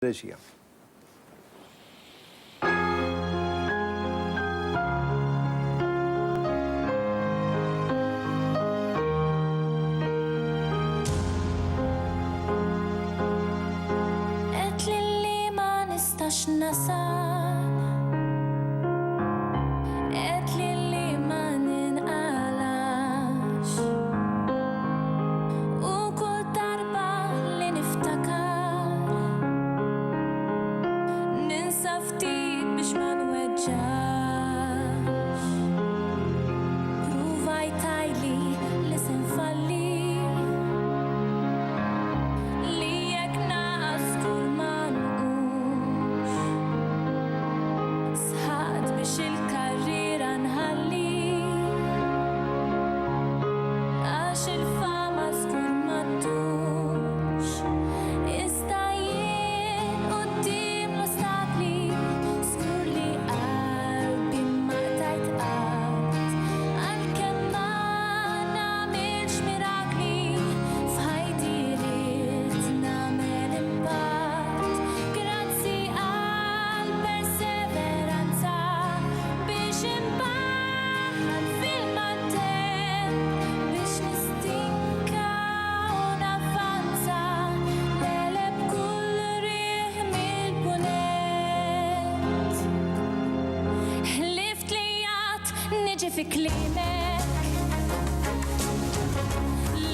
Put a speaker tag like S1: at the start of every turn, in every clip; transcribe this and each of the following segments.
S1: Reġija.
S2: قالت لي ما نستاش نسال، قالت لي ما ننقلاش، وكل ضربة اللي نفتكر ننسى فديك بيش ما نوجعش. Provajtajli li sinfalli li jekk naqas kull ma nqux, sħaqt biex il-karriera nħalli, għax il-fama żgur ma ddumx. Iżda jien quddiem l-ostakli żgur li qalbi ma qtajt qatt, għalkemm ma nagħmilx mirakli f'ħajti rrid nagħmel impatt. Grazzi għall-perseveranza biex imbaħħal fil-mantent, biex nistinka u navvanza leleb kull rieħ mill-punent. Ħlift li jgħat niġi fi klimek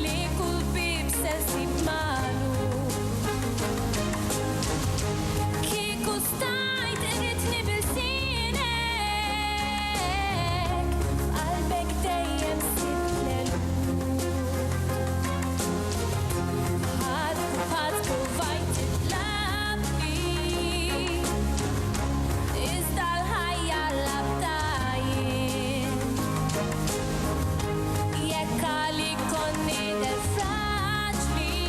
S2: li kull bib se nsib magħluq. Kieku stajt irridni bil-sinek, f'qalbek dejjem sibt l-eluq. Ħadd provajt titlabni, iżda l-ħajja labta jien. Jekk għalik konni del fraġli,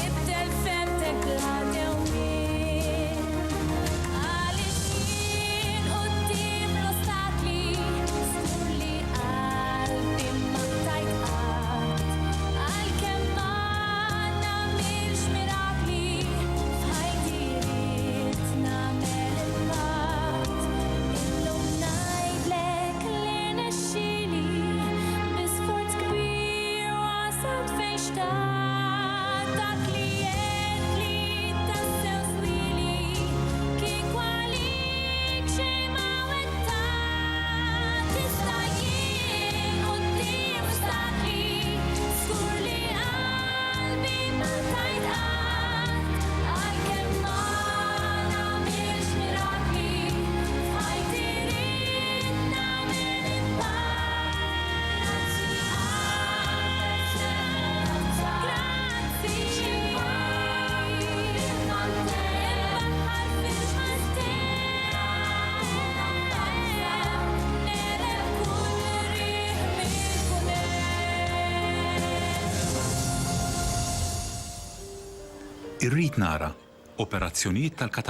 S2: ibdel femtek l-ħadewmien. Għaliex jien quddiem l-ostakli żgur li qalbi ma qtajt qatt, għalkemm ma nagħmilx mirakli f'ħajti rrid nagħmel impatt. Illum ngħidlek li nexxieli bi-sforz kbir wasalt fejn xtaqt. Dak li qedtli tassew swili kieku għalik xejn ma wettat. Iżda jien quddiem ostakli żgur li qalbi ma qtajt qatt, għalkemm ma nagħmilx mirakli f'ħajti rrid nagħmel impatt. Grazzi imbaħħal fil-ħantent, neleb kull rieħ mill-punent.
S3: Irrid nara operazzjonijiet tal-Katar.